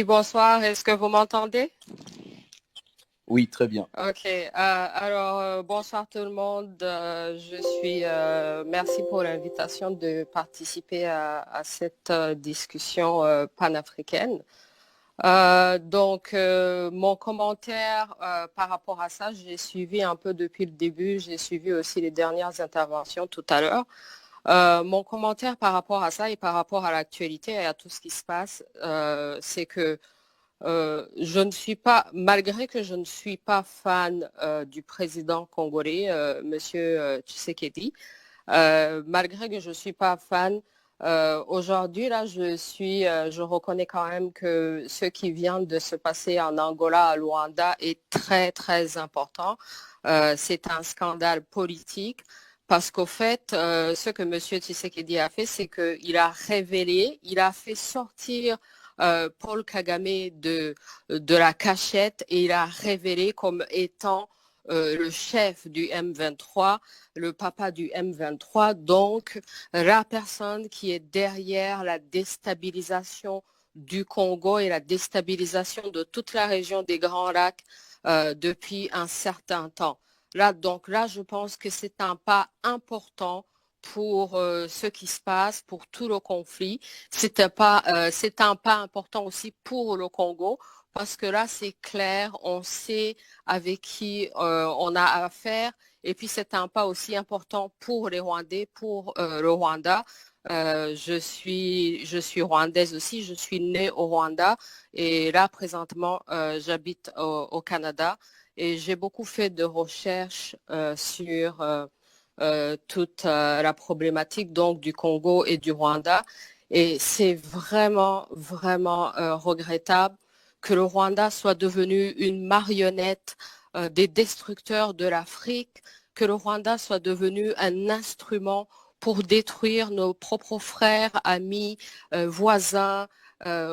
Oui, bonsoir. Est-ce que vous m'entendez? Oui, très bien. Ok. Bonsoir tout le monde. Merci pour l'invitation de participer à cette discussion panafricaine. Mon commentaire par rapport à ça, j'ai suivi un peu depuis le début. J'ai suivi aussi les dernières interventions tout à l'heure. Mon commentaire par rapport à ça et par rapport à l'actualité et à tout ce qui se passe, c'est que je ne suis pas, malgré que je ne suis pas fan du président congolais, Monsieur Tshisekedi, malgré que je ne suis pas fan, aujourd'hui là, je reconnais quand même que ce qui vient de se passer en Angola, à Luanda, est très très important. C'est un scandale politique. Parce qu'au fait, ce que M. Tshisekedi a fait, c'est qu'il a révélé, il a fait sortir Paul Kagame de la cachette et il a révélé comme étant le chef du M23, le papa du M23, donc la personne qui est derrière la déstabilisation du Congo et la déstabilisation de toute la région des Grands Lacs depuis un certain temps. Donc là, je pense que c'est un pas important pour ce qui se passe, pour tout le conflit. C'est un pas important aussi pour le Congo parce que là, c'est clair, on sait avec qui on a affaire. Et puis, c'est un pas aussi important pour les Rwandais, pour le Rwanda. Je suis rwandaise aussi, je suis née au Rwanda et là, présentement, j'habite au Canada et j'ai beaucoup fait de recherches sur toute la problématique donc du Congo et du Rwanda. Et c'est vraiment, vraiment regrettable que le Rwanda soit devenu une marionnette des destructeurs de l'Afrique, que le Rwanda soit devenu un instrument pour détruire nos propres frères, amis, voisins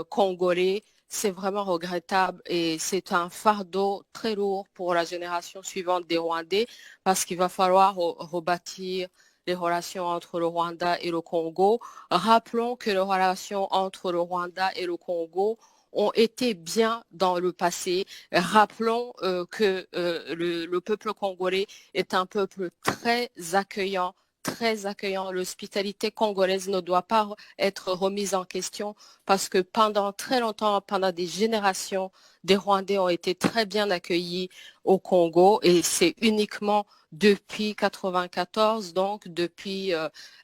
congolais. C'est vraiment regrettable et c'est un fardeau très lourd pour la génération suivante des Rwandais parce qu'il va falloir rebâtir les relations entre le Rwanda et le Congo. Rappelons que les relations entre le Rwanda et le Congo ont été bien dans le passé. Rappelons que le peuple congolais est un peuple très accueillant, très accueillant. L'hospitalité congolaise ne doit pas être remise en question parce que pendant très longtemps, pendant des générations, des Rwandais ont été très bien accueillis au Congo et c'est uniquement depuis 94, donc depuis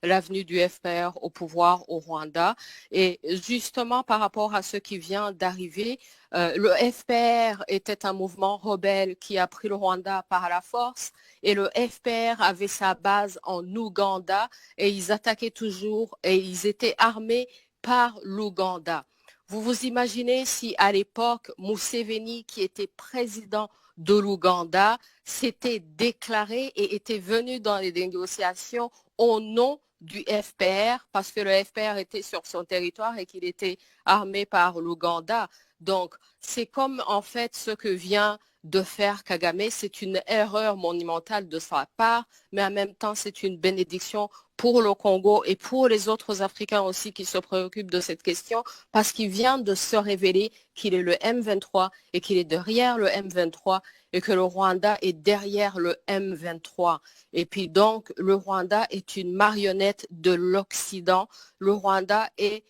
l'avenue du FPR au pouvoir au Rwanda. Et justement par rapport à ce qui vient d'arriver, le FPR était un mouvement rebelle qui a pris le Rwanda par la force et le FPR avait sa base en Ouganda et ils attaquaient toujours et ils étaient armés par l'Ouganda. Vous vous imaginez si à l'époque, Museveni, qui était président de l'Ouganda, s'était déclaré et était venu dans les négociations au nom du FPR, parce que le FPR était sur son territoire et qu'il était armé par l'Ouganda. Donc, c'est comme en fait ce que vient de faire Kagame, c'est une erreur monumentale de sa part, mais en même temps, c'est une bénédiction pour le Congo et pour les autres Africains aussi qui se préoccupent de cette question, parce qu'il vient de se révéler qu'il est le M23 et qu'il est derrière le M23 et que le Rwanda est derrière le M23. Et puis donc, le Rwanda est une marionnette de l'Occident. Le Rwanda est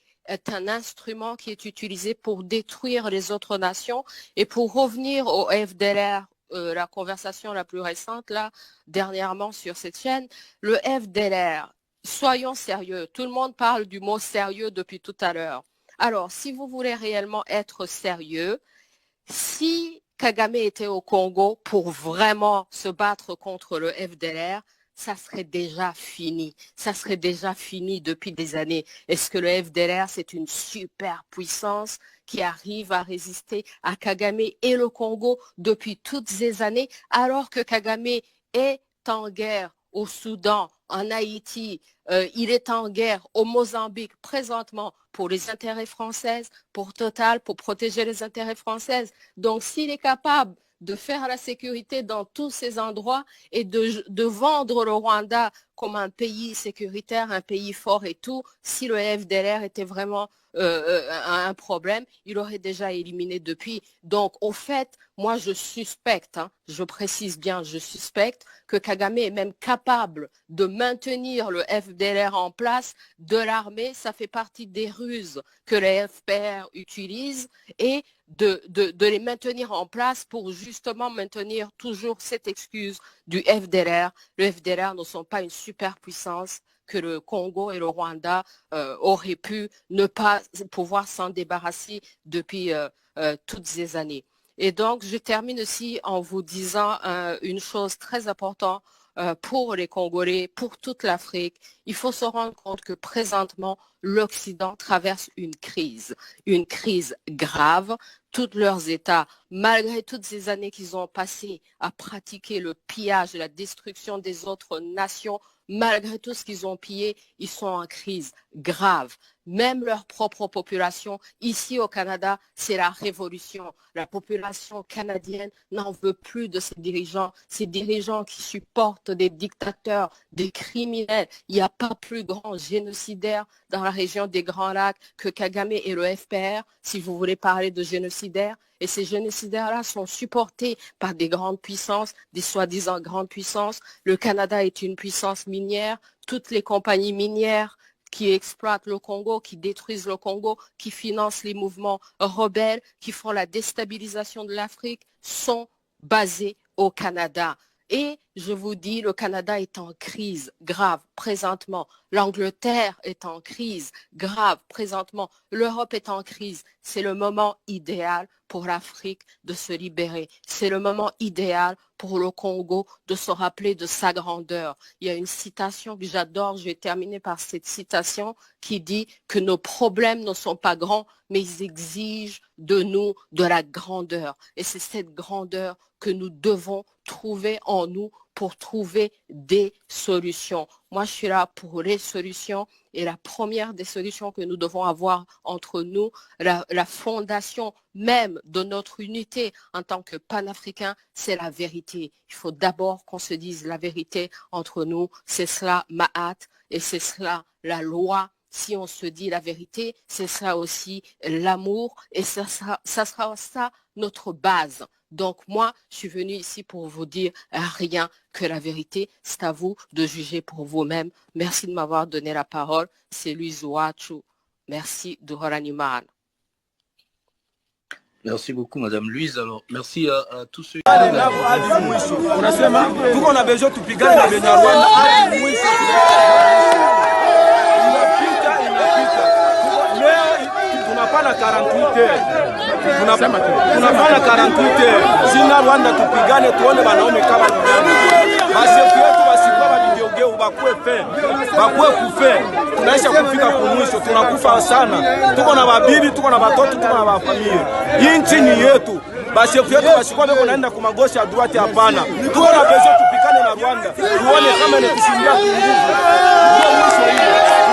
un instrument qui est utilisé pour détruire les autres nations. Et pour revenir au FDLR, la conversation la plus récente, là, dernièrement sur cette chaîne, le FDLR, soyons sérieux. Tout le monde parle du mot sérieux depuis tout à l'heure. Alors, si vous voulez réellement être sérieux, si Kagame était au Congo pour vraiment se battre contre le FDLR, ça serait déjà fini. Ça serait déjà fini depuis des années. Est-ce que le FDLR, c'est une super puissance qui arrive à résister à Kagame et le Congo depuis toutes ces années, alors que Kagame est en guerre au Soudan, en Haïti, il est en guerre au Mozambique présentement pour les intérêts français, pour Total, pour protéger les intérêts français. Donc, s'il est capable de faire la sécurité dans tous ces endroits et de vendre le Rwanda comme un pays sécuritaire, un pays fort et tout. Si le FDLR était vraiment un problème, il aurait déjà éliminé depuis. Donc, au fait, moi, je suspecte, je précise bien, je suspecte que Kagame est même capable de maintenir le FDLR en place, de l'armée. Ça fait partie des ruses que les FPR utilisent et de les maintenir en place pour justement maintenir toujours cette excuse du FDLR. Le FDLR ne sont pas une superpuissance que le Congo et le Rwanda auraient pu ne pas pouvoir s'en débarrasser depuis toutes ces années. Et donc, je termine aussi en vous disant une chose très importante pour les Congolais, pour toute l'Afrique. Il faut se rendre compte que présentement, l'Occident traverse une crise grave. Tous leurs États, malgré toutes ces années qu'ils ont passées à pratiquer le pillage et la destruction des autres nations, malgré tout ce qu'ils ont pillé, ils sont en crise grave. Même leur propre population, ici au Canada, c'est la révolution. La population canadienne n'en veut plus de ces dirigeants qui supportent des dictateurs, des criminels. Il n'y a pas plus grand génocidaire dans la région des Grands Lacs que Kagame et le FPR, si vous voulez parler de génocidaires. Et ces génocidaires-là sont supportés par des grandes puissances, des soi-disant grandes puissances. Le Canada est une puissance minière. Toutes les compagnies minières qui exploitent le Congo, qui détruisent le Congo, qui financent les mouvements rebelles, qui font la déstabilisation de l'Afrique, sont basées au Canada. Et je vous dis, le Canada est en crise grave présentement. L'Angleterre est en crise grave présentement. L'Europe est en crise. C'est le moment idéal pour l'Afrique de se libérer. C'est le moment idéal pour le Congo de se rappeler de sa grandeur. Il y a une citation que j'adore, je vais terminer par cette citation qui dit que nos problèmes ne sont pas grands, mais ils exigent de nous de la grandeur. Et c'est cette grandeur que nous devons trouver en nous pour trouver des solutions. Moi, je suis là pour les solutions et la première des solutions que nous devons avoir entre nous, la fondation même de notre unité en tant que panafricains, c'est la vérité. Il faut d'abord qu'on se dise la vérité entre nous. C'est cela ma hâte et c'est cela la loi. Si on se dit la vérité, c'est ça aussi l'amour et ça sera ça notre base. Donc moi, je suis venue ici pour vous dire rien que la vérité. C'est à vous de juger pour vous-même. Merci de m'avoir donné la parole. C'est Louise Ouachou. Merci de Horanimana. Merci beaucoup, Madame Louise. Alors, merci à tous ceux qui... Tunapana 48 heures. Tunapana 48 heures. Sina Rwanda tupigane tuone wanaume kama nani. Basi yetu wasikuwa waliogeu bakue kufe. Tunaisha kufika kumwisho, tunakufa sana. Tuko na babibi, tuko na watoto, tuko na wafamilia. Hii nchi ni yetu. Basi yetu wasikuwa beko naenda kumagosha ya duati hapana. Tuko na bezo tupigane na Rwanda. Tuone kama ni kushindia nguvu. Ndio mwisho hiyo.